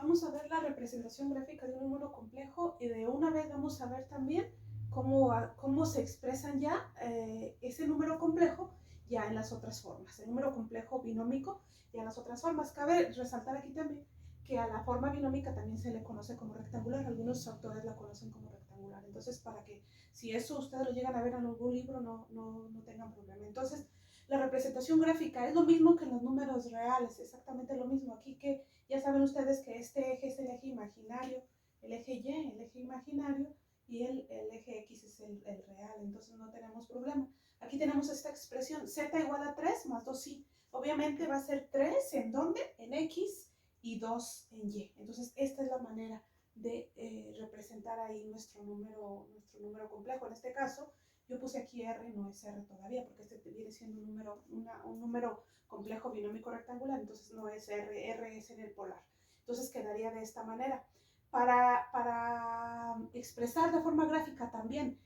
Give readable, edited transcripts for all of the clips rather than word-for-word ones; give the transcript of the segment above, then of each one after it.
Vamos a ver la representación gráfica de un número complejo y de una vez vamos a ver también cómo se expresan ya ese número complejo ya en las otras formas. El número complejo binómico ya en las otras formas. Cabe resaltar aquí también que a la forma binómica también se le conoce como rectangular. Algunos autores la conocen como rectangular. Entonces, para que si eso ustedes lo llegan a ver en algún libro, no tengan problema. Entonces, la representación gráfica es lo mismo que en los números reales, exactamente lo mismo. Aquí que ya saben ustedes que este eje es el eje imaginario, el eje Y, el eje imaginario, y el eje X es el real, entonces no tenemos problema. Aquí tenemos esta expresión, z igual a 3 más 2y. Obviamente va a ser 3, ¿en dónde? En X y 2 en Y. Entonces esta es la manera de representar ahí nuestro número complejo. En este caso, yo puse aquí R, no es R todavía, porque este viene siendo un número complejo binómico rectangular, entonces no es R, R es en el polar. Entonces quedaría de esta manera. Para expresar de forma gráfica también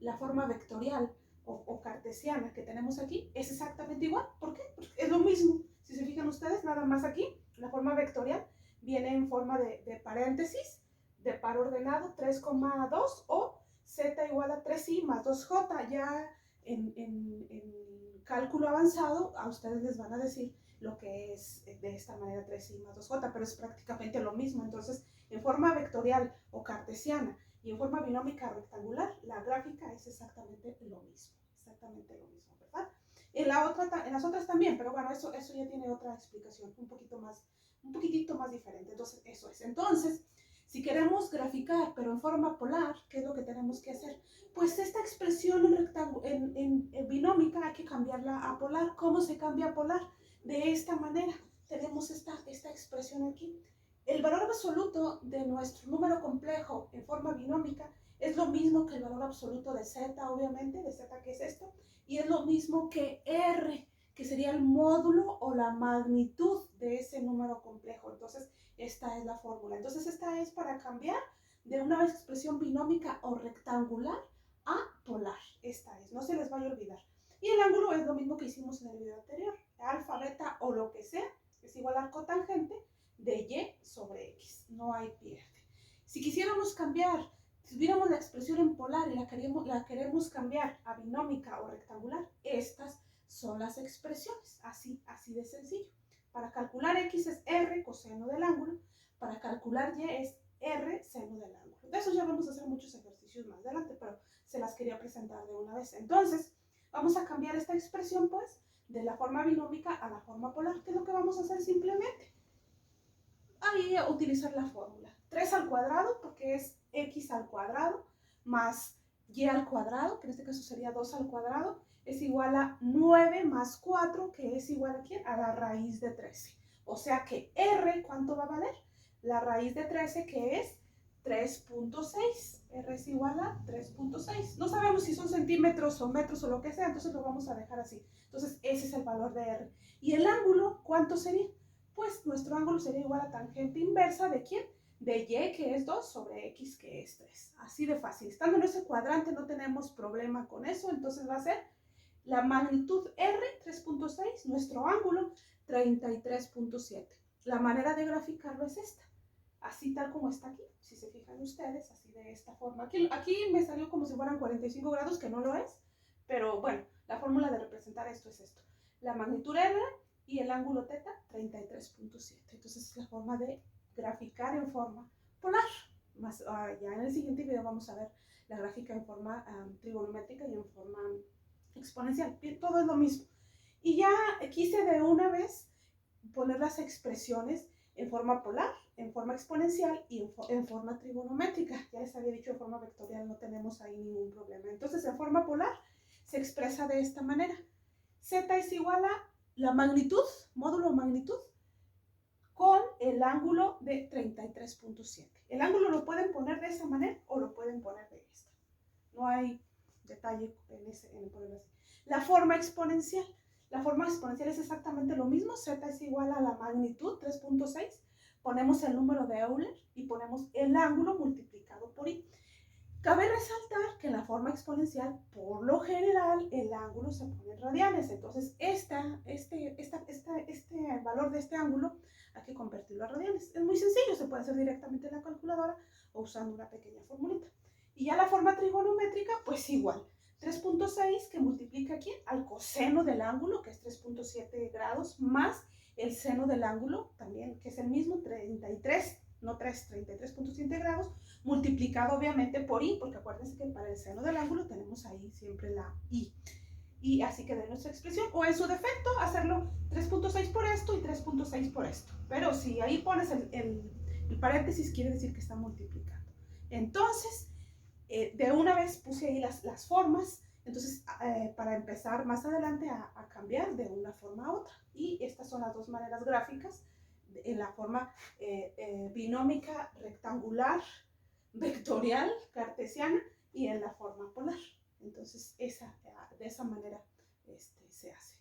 la forma vectorial o cartesiana que tenemos aquí, es exactamente igual. ¿Por qué? Porque es lo mismo. Si se fijan ustedes, nada más aquí, la forma vectorial viene en forma de paréntesis, de par ordenado, 3,2 o z igual a 3i más 2j. Ya en cálculo avanzado a ustedes les van a decir lo que es de esta manera 3i más 2j, pero es prácticamente lo mismo. Entonces, en forma vectorial o cartesiana y en forma binómica rectangular, la gráfica es exactamente lo mismo, ¿verdad? En las otras también, pero bueno, eso ya tiene otra explicación, un poquitito más diferente. Entonces, eso es. Entonces, si queremos graficar, pero en forma polar, ¿qué es lo que tenemos que hacer? Pues esta expresión en binómica hay que cambiarla a polar. ¿Cómo se cambia a polar? De esta manera. Tenemos esta expresión aquí. El valor absoluto de nuestro número complejo en forma binómica es lo mismo que el valor absoluto de z, obviamente, de z que es esto, y es lo mismo que r, que sería el módulo o la magnitud de ese número complejo. Entonces, esta es la fórmula. Entonces, esta es para cambiar de una expresión binómica o rectangular a polar. Esta es, no se les vaya a olvidar. Y el ángulo es lo mismo que hicimos en el video anterior. Alfa, beta o lo que sea es igual al cotangente de y sobre x. No hay pierde. Si quisiéramos cambiar, si tuviéramos la expresión en polar y la queremos cambiar a binómica o rectangular, estas son las expresiones. Así de sencillo. Para calcular x es r coseno del ángulo. Para calcular y es r seno del ángulo. De eso ya vamos a hacer muchos ejercicios más adelante, pero se las quería presentar de una vez. Entonces, vamos a cambiar esta expresión, pues, de la forma binómica a la forma polar. ¿Qué es lo que vamos a hacer simplemente? Ahí utilizar la fórmula. 3 al cuadrado, porque es x al cuadrado, más y al cuadrado, que en este caso sería 2 al cuadrado, es igual a 9 más 4, que es igual a ¿quién? A la raíz de 13. O sea que r, ¿cuánto va a valer? La raíz de 13, que es 3.6. R es igual a 3.6. No sabemos si son centímetros o metros o lo que sea, entonces lo vamos a dejar así. Entonces, ese es el valor de R. ¿Y el ángulo cuánto sería? Pues nuestro ángulo sería igual a tangente inversa ¿de quién? De y, que es 2, sobre x, que es 3. Así de fácil. Estando en ese cuadrante no tenemos problema con eso, entonces va a ser la magnitud R, 3.6, nuestro ángulo, 33.7. La manera de graficarlo es esta. Así tal como está aquí, si se fijan ustedes, así de esta forma. Aquí me salió como si fueran 45 grados, que no lo es, pero bueno, la fórmula de representar esto es esto. La magnitud R y el ángulo θ, 33.7. Entonces es la forma de graficar en forma polar. Ya en el siguiente video vamos a ver la gráfica en forma trigonométrica y en forma exponencial. Todo es lo mismo. Y ya quise de una vez poner las expresiones en forma polar, en forma exponencial y en forma trigonométrica. Ya les había dicho en forma vectorial, no tenemos ahí ningún problema. Entonces en forma polar se expresa de esta manera. Z es igual a la magnitud, módulo magnitud, con el ángulo de 33.7. El ángulo lo pueden poner de esa manera o lo pueden poner de esta. No hay detalle en ponerlo así. La forma exponencial. La forma exponencial es exactamente lo mismo. Z es igual a la magnitud, 3.6. Ponemos el número de Euler y ponemos el ángulo multiplicado por i. Cabe resaltar que en la forma exponencial, por lo general, el ángulo se pone en radianes. Entonces, este valor de este ángulo hay que convertirlo a radianes. Es muy sencillo, se puede hacer directamente en la calculadora o usando una pequeña formulita. Y ya la forma trigonométrica, pues igual. 3.6 que multiplica aquí al coseno del ángulo, que es 3.7 grados, más el seno del ángulo, también, que es el mismo, 33, no 3, 33.7 grados, multiplicado obviamente por i, porque acuérdense que para el seno del ángulo tenemos ahí siempre la i. Y así queda nuestra expresión, o en su defecto, hacerlo 3.6 por esto y 3.6 por esto. Pero si ahí pones el paréntesis, quiere decir que está multiplicando. Entonces, de una vez puse ahí las formas, entonces para empezar más adelante a cambiar de una forma a otra. Y estas son las dos maneras gráficas, en la forma binómica rectangular, vectorial, cartesiana, y en la forma polar. Entonces, de esa manera se hace.